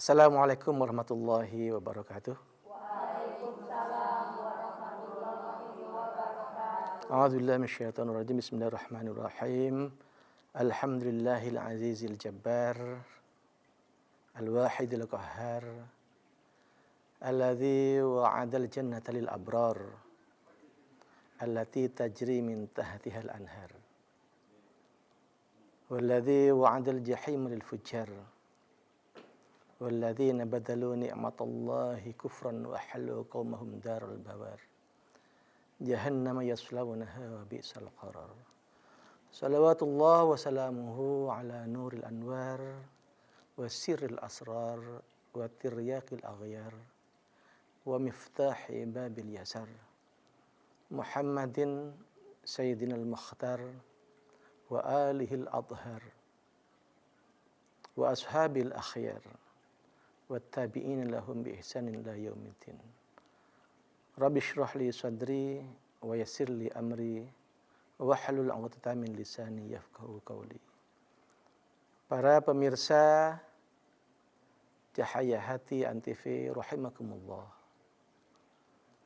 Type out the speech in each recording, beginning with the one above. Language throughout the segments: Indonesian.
Assalamualaikum warahmatullahi wabarakatuh. A'udzubillahi minasyaitonir rajim. Bismillahirrahmanirrahim. Alhamdulillahil azizil jabbar, al-wahidil qahhar, alladzi wa'adal jannata lil abrar, allati tajri min tahtihal anhar, walladzi wa'adal jahim lil fujjar, walladzina badalu ni'matallahi kufran wa halu qaumahum daral bawar, jahannama yaslawnaha wa bi'sal qarar. Salawatullah wa salamuhu ala nuril anwar wa sirril asrar wa tiryaqil aghyar wa miftahi babil yasar, Muhammadin sayyidinal mukhtar wa alihil adhar wa ashabil akhyar wa tabi'in lahum bi ihsanin ila yaumiddin. Rabbi shrah li sadri wa yassir li amri wahlul 'uqdatam min lisani yafqahu qawli. Para pemirsa Cahaya Hati Antv rahimakumullah.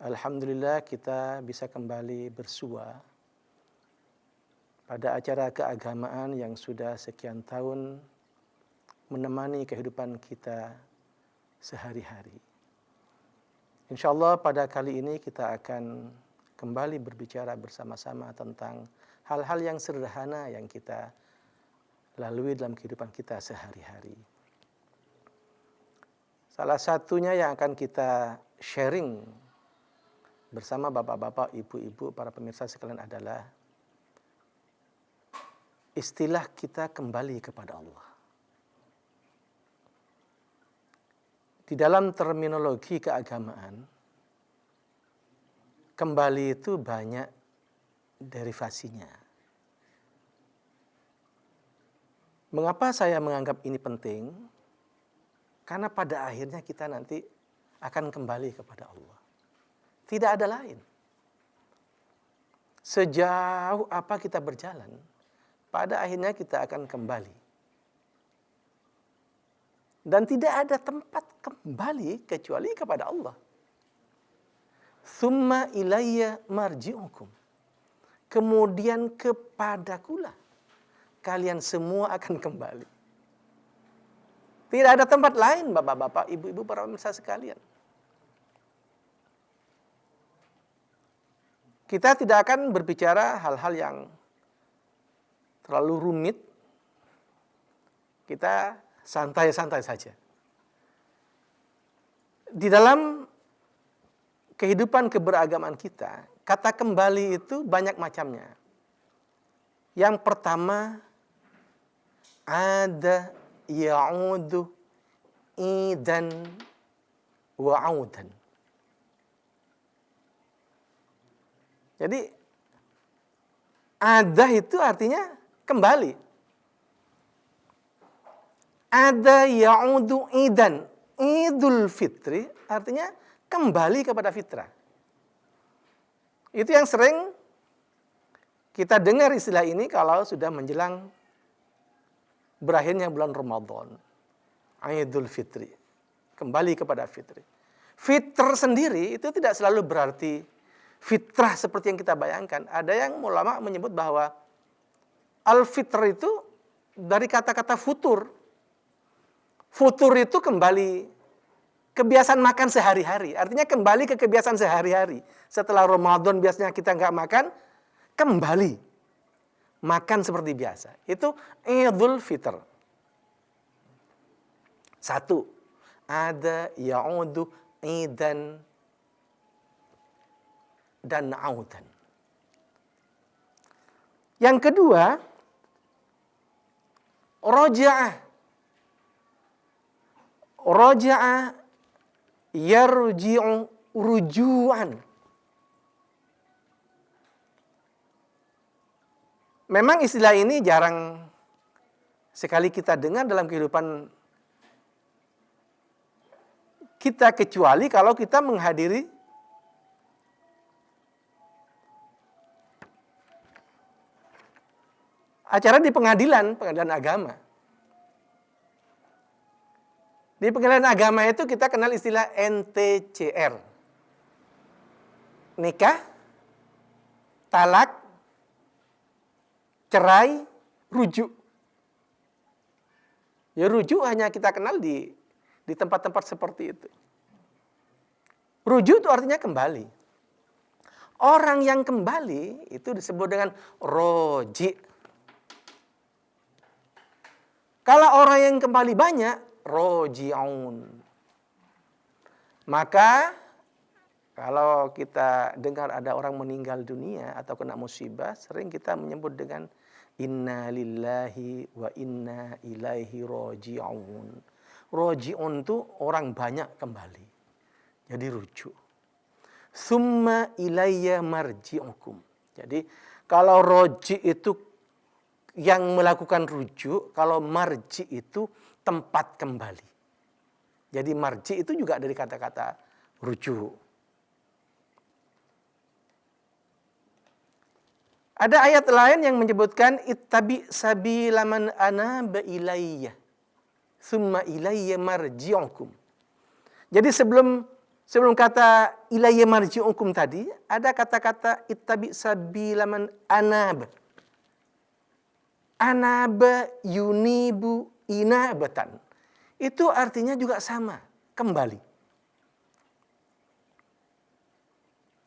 Alhamdulillah kita bisa kembali bersua pada acara keagamaan yang sudah sekian tahun menemani kehidupan kita sehari-hari. InsyaAllah pada kali ini kita akan kembali berbicara bersama-sama tentang hal-hal yang sederhana yang kita lalui dalam kehidupan kita sehari-hari. Salah satunya yang akan kita sharing bersama bapak-bapak, ibu-ibu, para pemirsa sekalian adalah istilah kita kembali kepada Allah. Di dalam terminologi keagamaan, kembali itu banyak derivasinya. Mengapa saya menganggap ini penting? Karena pada akhirnya kita nanti akan kembali kepada Allah. Tidak ada lain. Sejauh apa kita berjalan, pada akhirnya kita akan kembali. Dan tidak ada tempat kembali kecuali kepada Allah. Tsumma ilayya marji'ukum. Kemudian kepadakulah kalian semua akan kembali. Tidak ada tempat lain, bapak-bapak, ibu-ibu, para pemirsa sekalian. Kita tidak akan berbicara hal-hal yang terlalu rumit. Kita santai-santai saja. Di dalam kehidupan keberagaman kita, kata kembali itu banyak macamnya. Yang pertama, ada ya'udu idan wa'udan. Jadi, ada itu artinya kembali. Ada ya'udu idan. Idul Fitri artinya kembali kepada fitrah. Itu yang sering kita dengar istilah ini kalau sudah menjelang berakhirnya bulan Ramadan. Idul Fitri. Kembali kepada fitri. Fitr sendiri itu tidak selalu berarti fitrah seperti yang kita bayangkan. Ada yang ulama menyebut bahwa al-fitr itu dari kata-kata futur. Futur itu kembali kebiasaan makan sehari-hari. Artinya kembali ke kebiasaan sehari-hari. Setelah Ramadan biasanya kita nggak makan, kembali makan seperti biasa. Itu Idul Fitr. Satu, ada ya'udu idan dan audan. Yang kedua, roja'ah. Raja'a yarji'u ruju'an. Memang istilah ini jarang sekali kita dengar dalam kehidupan kita, kecuali kalau kita menghadiri acara di pengadilan agama. Di pengadilan agama itu kita kenal istilah NTCR. Nikah, talak, cerai, rujuk. Ya rujuk hanya kita kenal di tempat-tempat seperti itu. Rujuk itu artinya kembali. Orang yang kembali itu disebut dengan roji. Kalau orang yang kembali banyak, roji'un. Maka kalau kita dengar ada orang meninggal dunia atau kena musibah, sering kita menyebut dengan inna lillahi wa inna ilaihi roji'un. Roji'un itu orang banyak kembali. Jadi rujuk. Summa ilayya marji'ukum. Jadi kalau roji itu yang melakukan rujuk, kalau marji itu tempat kembali. Jadi marji itu juga dari kata-kata rujuk. Ada ayat lain yang menyebutkan ittabi sabila man anaba ilayya summa ilayya marji'ukum. Jadi sebelum kata ilayya marji'ukum tadi, ada kata-kata ittabi sabila man anaba. Anaba yunibu inabatan. Itu artinya juga sama, kembali.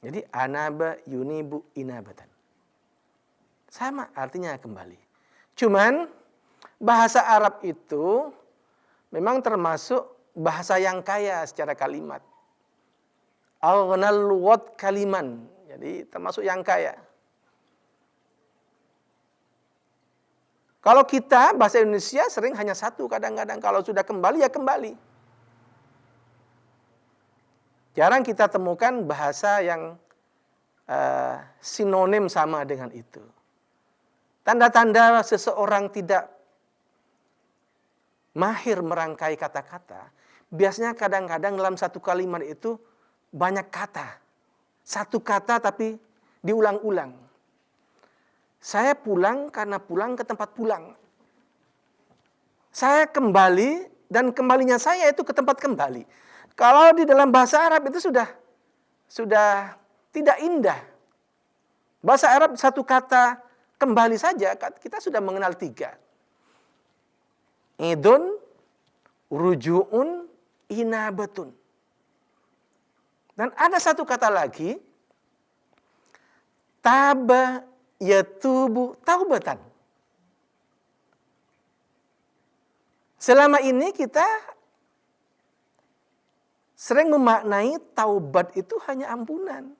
Jadi anaba yunibu inabatan. Sama artinya kembali. Cuman bahasa Arab itu memang termasuk bahasa yang kaya secara kalimat. Aghnal lughat kaliman. Jadi termasuk yang kaya. Kalau kita bahasa Indonesia sering hanya satu kadang-kadang. Kalau sudah kembali ya kembali. Jarang kita temukan bahasa yang sinonim sama dengan itu. Tanda-tanda seseorang tidak mahir merangkai kata-kata, biasanya kadang-kadang dalam satu kalimat itu banyak kata. Satu kata tapi diulang-ulang. Saya pulang karena pulang ke tempat pulang. Saya kembali dan kembalinya saya itu ke tempat kembali. Kalau di dalam bahasa Arab itu sudah tidak indah. Bahasa Arab satu kata kembali saja kita sudah mengenal 3. Idun, ruju'un, inabatun. Dan ada satu kata lagi, taba yatubu taubatan. Selama ini kita sering memaknai taubat itu hanya ampunan.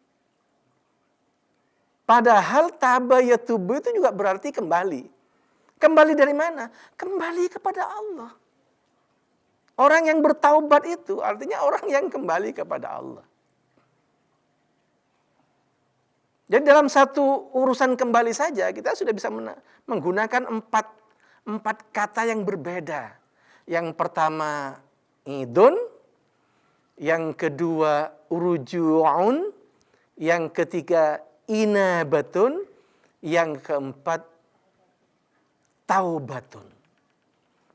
Padahal taba yatubu itu juga berarti kembali. Kembali dari mana? Kembali kepada Allah. Orang yang bertaubat itu artinya orang yang kembali kepada Allah. Jadi dalam satu urusan kembali saja kita sudah bisa menggunakan empat kata yang berbeda. Yang pertama idun, yang kedua uruju'un, yang ketiga inabatun, yang keempat taubatun.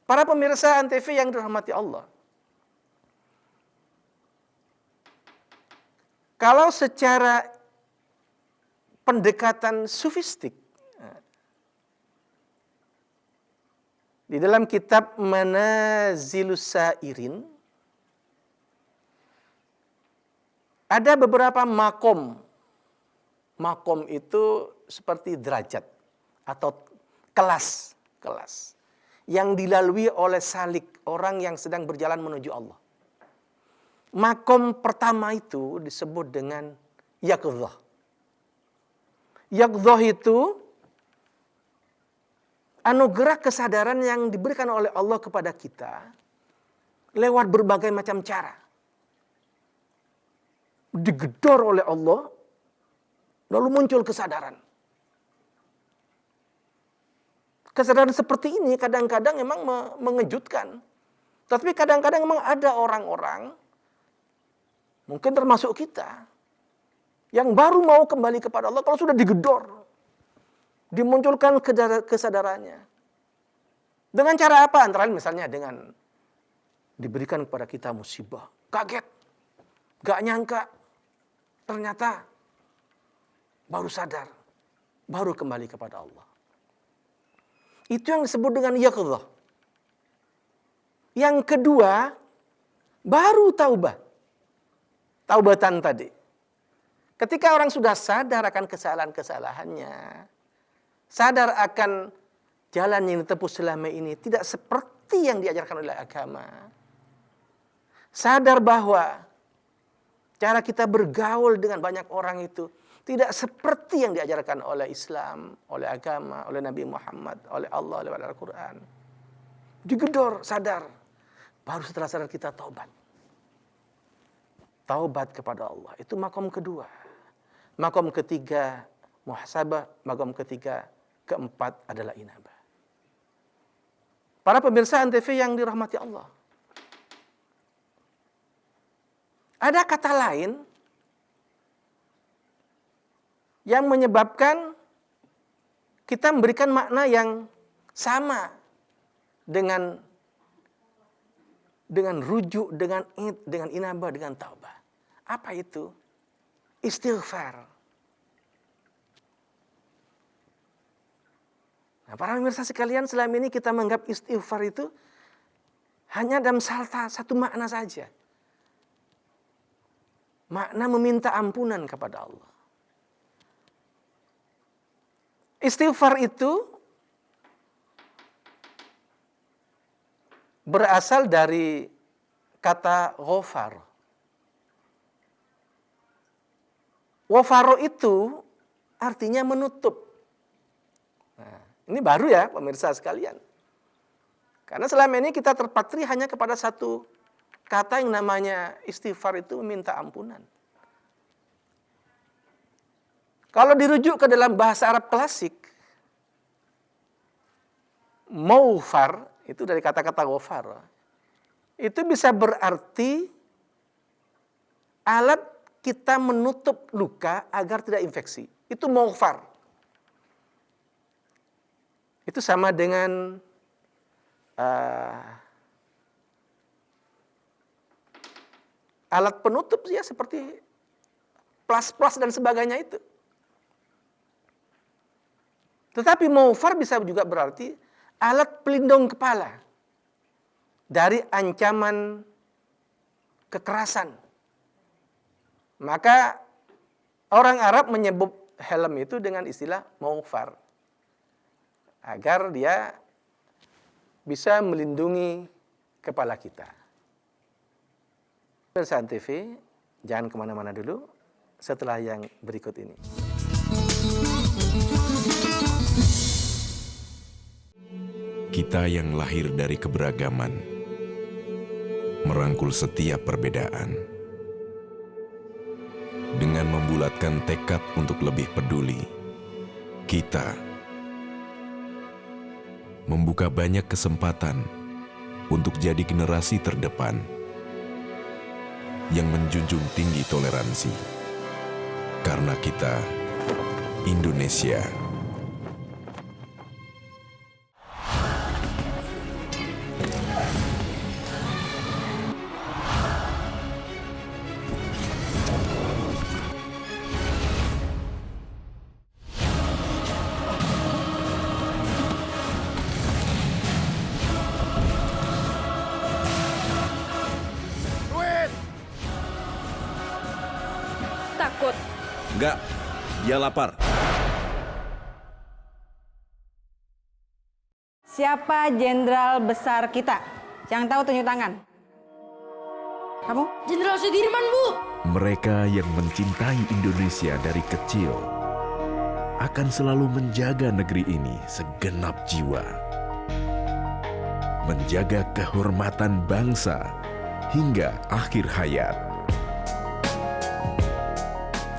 Para pemirsa Antv yang dirahmati Allah. Kalau secara pendekatan sufistik, di dalam kitab Manazilus Sairin, ada beberapa makom. Makom itu seperti derajat atau kelas yang dilalui oleh salik, orang yang sedang berjalan menuju Allah. Makom pertama itu disebut dengan yaqdzah. Yaqdzah itu anugerah kesadaran yang diberikan oleh Allah kepada kita lewat berbagai macam cara. Digedor oleh Allah, lalu muncul kesadaran. Kesadaran seperti ini kadang-kadang memang mengejutkan. Tapi kadang-kadang memang ada orang-orang, mungkin termasuk kita, yang baru mau kembali kepada Allah kalau sudah digedor. Dimunculkan kesadarannya. Dengan cara apa? Antara lain misalnya dengan diberikan kepada kita musibah. Kaget, gak nyangka, ternyata baru sadar, baru kembali kepada Allah. Itu yang disebut dengan yaqظah. Yang kedua, baru taubah. Taubatan tadi. Ketika orang sudah sadar akan kesalahan-kesalahannya, sadar akan jalan yang ditempuh selama ini tidak seperti yang diajarkan oleh agama. Sadar bahwa cara kita bergaul dengan banyak orang itu tidak seperti yang diajarkan oleh Islam, oleh agama, oleh Nabi Muhammad, oleh Allah, oleh Al-Quran. Digedor, sadar. Baru setelah sadar kita taubat. Taubat kepada Allah. Itu makom kedua. Makom ketiga, muhasabah. Makom ketiga, keempat adalah inabah. Para pemirsa Antv yang dirahmati Allah. Ada kata lain yang menyebabkan kita memberikan makna yang sama dengan rujuk, dengan inabah, dengan taubah. Apa itu? Istighfar. Nah, para pemirsa sekalian, selama ini kita menganggap istighfar itu hanya dalam satu makna saja. Makna meminta ampunan kepada Allah. Istighfar itu berasal dari kata ghafar. Ghafaro itu artinya menutup. Nah, ini baru ya pemirsa sekalian. Karena selama ini kita terpatri hanya kepada satu kata yang namanya istighfar itu meminta ampunan. Kalau dirujuk ke dalam bahasa Arab klasik, maufar, itu dari kata-kata ghafar. Itu bisa berarti alat kita menutup luka agar tidak infeksi. Itu maufar. Itu sama dengan alat penutup ya, seperti plas-plas dan sebagainya itu. Tetapi maufar bisa juga berarti alat pelindung kepala dari ancaman kekerasan. Maka orang Arab menyebut helm itu dengan istilah maufar. Agar dia bisa melindungi kepala kita. Pemirsa TV, jangan kemana-mana dulu setelah yang berikut ini. Kita yang lahir dari keberagaman, merangkul setiap perbedaan. Dengan membulatkan tekad untuk lebih peduli, kita membuka banyak kesempatan untuk jadi generasi terdepan yang menjunjung tinggi toleransi. Karena kita Indonesia. Takut. Enggak, dia lapar. Siapa jenderal besar kita? Yang tahu tunjuk tangan. Kamu? Jenderal Sudirman, Bu. Mereka yang mencintai Indonesia dari kecil akan selalu menjaga negeri ini segenap jiwa. Menjaga kehormatan bangsa hingga akhir hayat.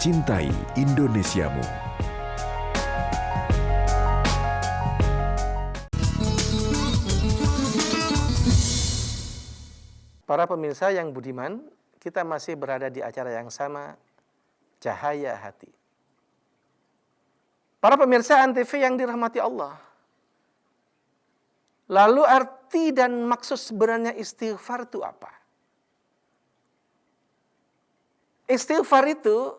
Cintai Indonesiamu. Para pemirsa yang budiman, kita masih berada di acara yang sama, Cahaya Hati. Para pemirsa Antv yang dirahmati Allah. Lalu arti dan maksud sebenarnya istighfar itu apa? Istighfar itu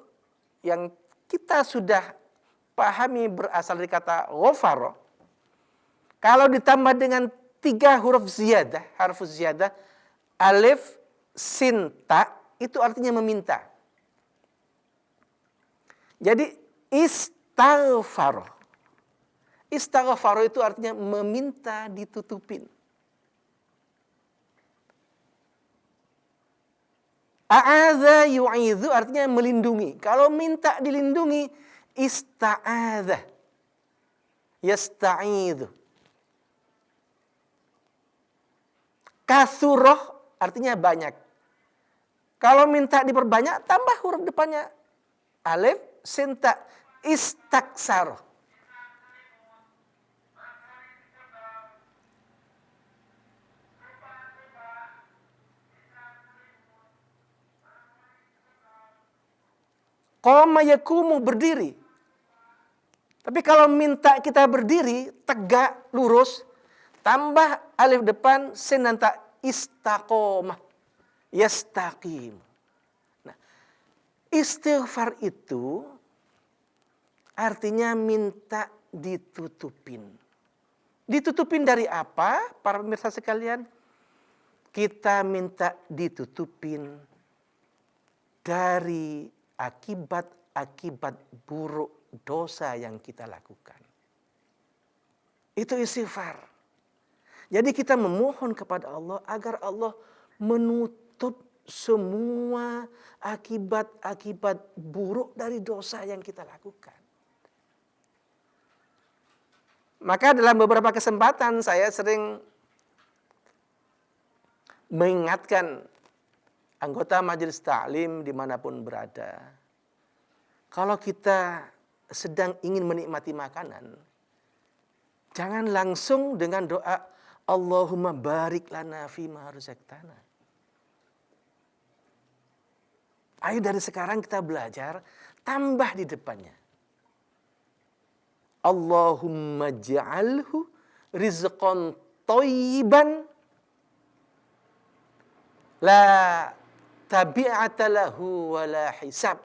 yang kita sudah pahami berasal dari kata ghafara. Kalau ditambah dengan 3 huruf ziyadah, harfuz ziyadah, alif, sin, ta, itu artinya meminta. Jadi istaghfar. Istaghfar itu artinya meminta ditutupin. A'adha yu'idhu artinya melindungi. Kalau minta dilindungi, ista'adha. Yasta'idhu. Kathuroh artinya banyak. Kalau minta diperbanyak, tambah huruf depannya. Alif, sinta, istaksar. Qama yakumu berdiri. Tapi kalau minta kita berdiri, tegak, lurus, tambah alif depan, sin dan ta, istaqomah. Yastaqim. Nah, istighfar itu artinya minta ditutupin. Ditutupin dari apa, para pemirsa sekalian? Kita minta ditutupin dari akibat-akibat buruk dosa yang kita lakukan. Itu istighfar. Jadi kita memohon kepada Allah agar Allah menutup semua akibat-akibat buruk dari dosa yang kita lakukan. Maka dalam beberapa kesempatan saya sering mengingatkan anggota majelis ta'lim dimanapun berada. Kalau kita sedang ingin menikmati makanan, jangan langsung dengan doa Allahumma barik lana fima razaqtana. Ayo dari sekarang kita belajar, tambah di depannya. Allahumma ja'alhu rizqan thayyiban la tabi'ata lahu wa la hisab.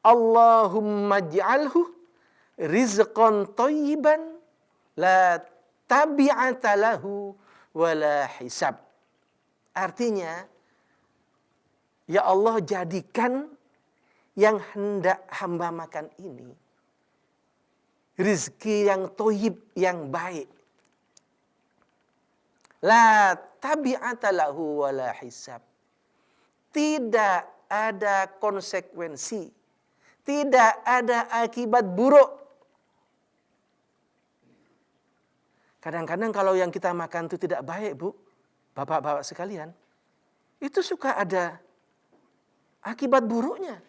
Allahumma ja'alhu rizqan thayyiban la tabi'ata lahu wa la hisab. Artinya, ya Allah jadikan yang hendak hamba makan ini rizki yang thayyib, yang baik. La tabi'ata lahu wa la hisab. Tidak ada konsekuensi. Tidak ada akibat buruk. Kadang-kadang kalau yang kita makan itu tidak baik, Bu, bapak-bapak sekalian, itu suka ada akibat buruknya.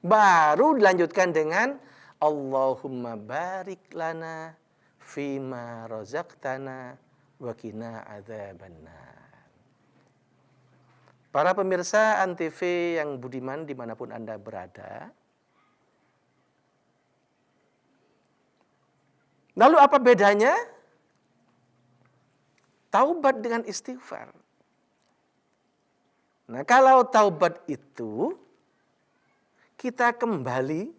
Baru dilanjutkan dengan Allahumma barik lana fima razaqtana wa qina adzabannar. Para pemirsa Antv yang budiman dimanapun Anda berada. Lalu apa bedanya taubat dengan istighfar? Nah, kalau taubat itu kita kembali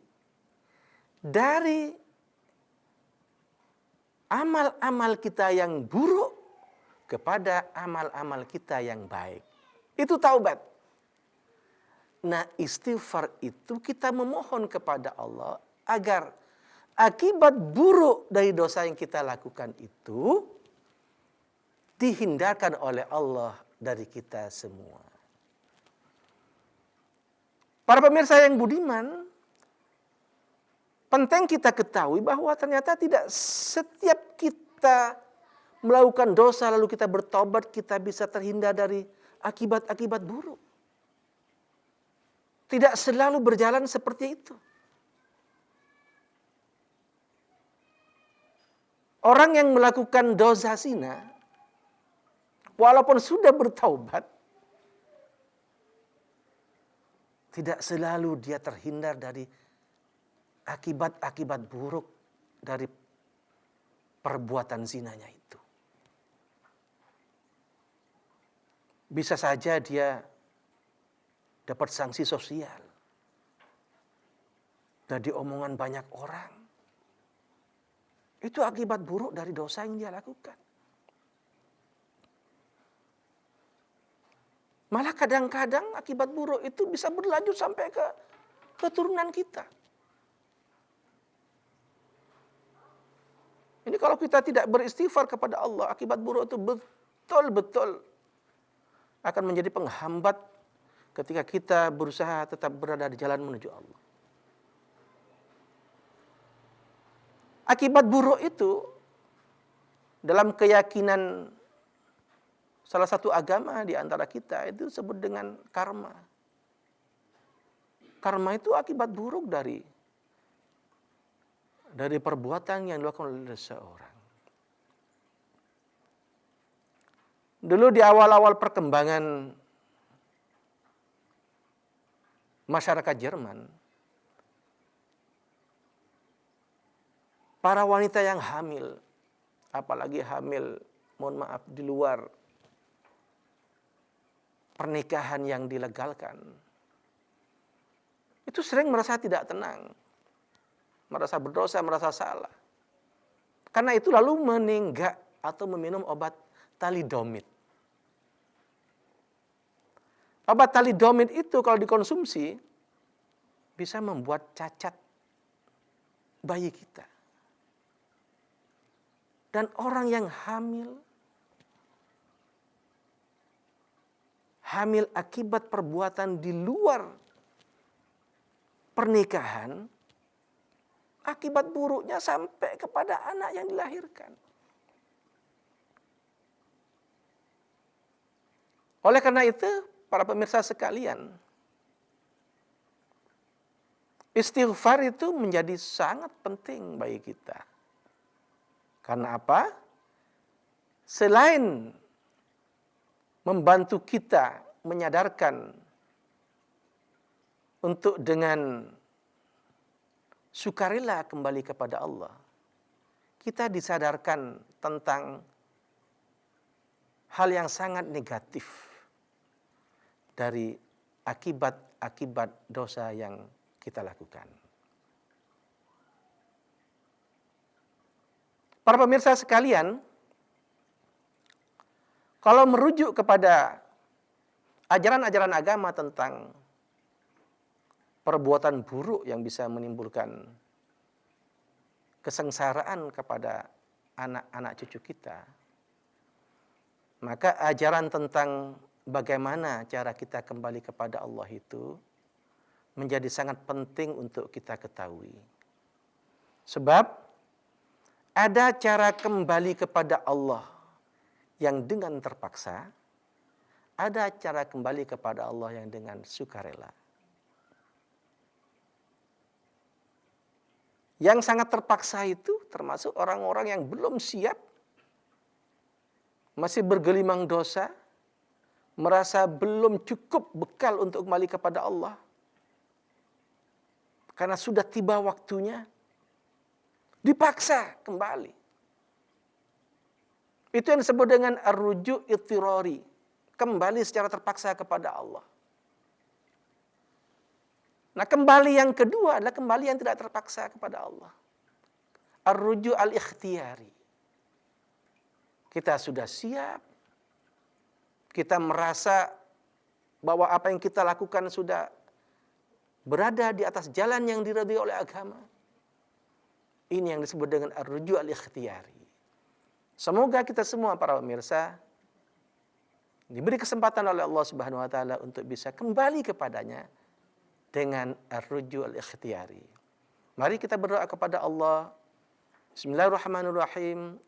dari amal-amal kita yang buruk kepada amal-amal kita yang baik. Itu taubat. Nah, istighfar itu kita memohon kepada Allah agar akibat buruk dari dosa yang kita lakukan itu dihindarkan oleh Allah dari kita semua. Para pemirsa yang budiman, penting kita ketahui bahwa ternyata tidak setiap kita melakukan dosa lalu kita bertobat, kita bisa terhindar dari akibat-akibat buruk. Tidak selalu berjalan seperti itu. Orang yang melakukan dosa zina, walaupun sudah bertaubat, tidak selalu dia terhindar dari akibat-akibat buruk dari perbuatan zinanya itu. Bisa saja dia dapat sanksi sosial dari omongan banyak orang. Itu akibat buruk dari dosa yang dia lakukan. Malah kadang-kadang akibat buruk itu bisa berlanjut sampai ke keturunan kita. Ini kalau kita tidak beristighfar kepada Allah, akibat buruk itu betul-betul akan menjadi penghambat ketika kita berusaha tetap berada di jalan menuju Allah. Akibat buruk itu dalam keyakinan salah satu agama di antara kita itu disebut dengan karma. Karma itu akibat buruk dari perbuatan yang dilakukan oleh seseorang. Dulu di awal-awal perkembangan masyarakat Jerman, para wanita yang hamil, apalagi hamil, mohon maaf, di luar pernikahan yang dilegalkan, itu sering merasa tidak tenang, merasa berdosa, merasa salah. Karena itu lalu menenggak atau meminum obat thalidomid. Obat thalidomid itu kalau dikonsumsi bisa membuat cacat bayi kita. Dan orang yang hamil akibat perbuatan di luar pernikahan, akibat buruknya sampai kepada anak yang dilahirkan. Oleh karena itu, para pemirsa sekalian, istighfar itu menjadi sangat penting bagi kita. Karena apa? Selain membantu kita menyadarkan untuk dengan sukarela kembali kepada Allah, kita disadarkan tentang hal yang sangat negatif dari akibat-akibat dosa yang kita lakukan. Para pemirsa sekalian, kalau merujuk kepada ajaran-ajaran agama tentang perbuatan buruk yang bisa menimbulkan kesengsaraan kepada anak-anak cucu kita, maka ajaran tentang bagaimana cara kita kembali kepada Allah itu menjadi sangat penting untuk kita ketahui. Sebab ada cara kembali kepada Allah yang dengan terpaksa, ada cara kembali kepada Allah yang dengan sukarela. Yang sangat terpaksa itu termasuk orang-orang yang belum siap, masih bergelimang dosa, merasa belum cukup bekal untuk kembali kepada Allah. Karena sudah tiba waktunya, dipaksa kembali. Itu yang disebut dengan ar-ruju' ittirari, kembali secara terpaksa kepada Allah. Nah, kembali yang kedua adalah kembali yang tidak terpaksa kepada Allah. Ar-ruju' al-ikhtiyari. Kita sudah siap, kita merasa bahwa apa yang kita lakukan sudah berada di atas jalan yang diridhai oleh agama. Ini yang disebut dengan ar-ruju' al-ikhtiyari. Semoga kita semua para pemirsa diberi kesempatan oleh Allah Subhanahu wa taala untuk bisa kembali kepadanya dengan ar-ruju' al-ikhtiyari. Mari kita berdoa kepada Allah. Bismillahirrahmanirrahim.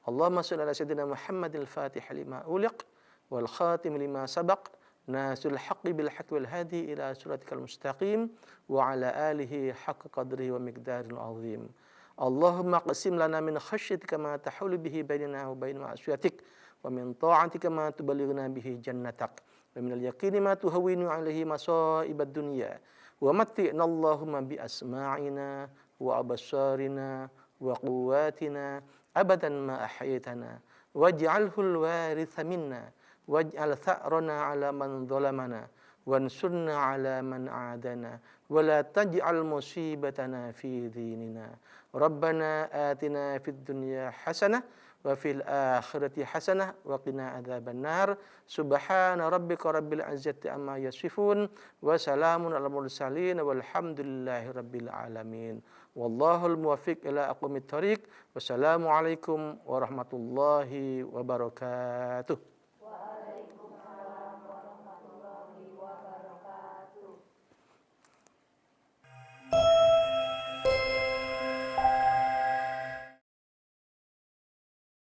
Allahumma shalli ala sayyidina Muhammadil Fatih lima uliq wal khatim lima sabaq nasul haqqi bil haqqi wal hadi ila siratikal mustaqim wa ala alihi haqqa qadrihi wa miqdaril azim. Allahumma qasim lana min khasyatika ma tahulu bihi bainana wa bain ma'siyatik wa min ta'atika ma tuballighuna bihi jannatak wa min al-yaqini ma tuhawwinu alaihi masa'ibad dunya wa matti'na Allahumma bi asma'ina wa absarina وقواتنا أبدا ما أحييتنا واجعله الوارث منا واجعل ثأرنا على من ظلمنا وانصرنا على من عادنا ولا تجعل مصيبتنا في ديننا ربنا آتنا في الدنيا حسنة وفي الآخرة حسنة وقنا عذاب النار سبحان ربك رب العزة عما يصفون وسلام على المرسلين والحمد لله رب العالمين والله الموفق إلى أقوم الطريق والسلام عليكم ورحمة الله وبركاته.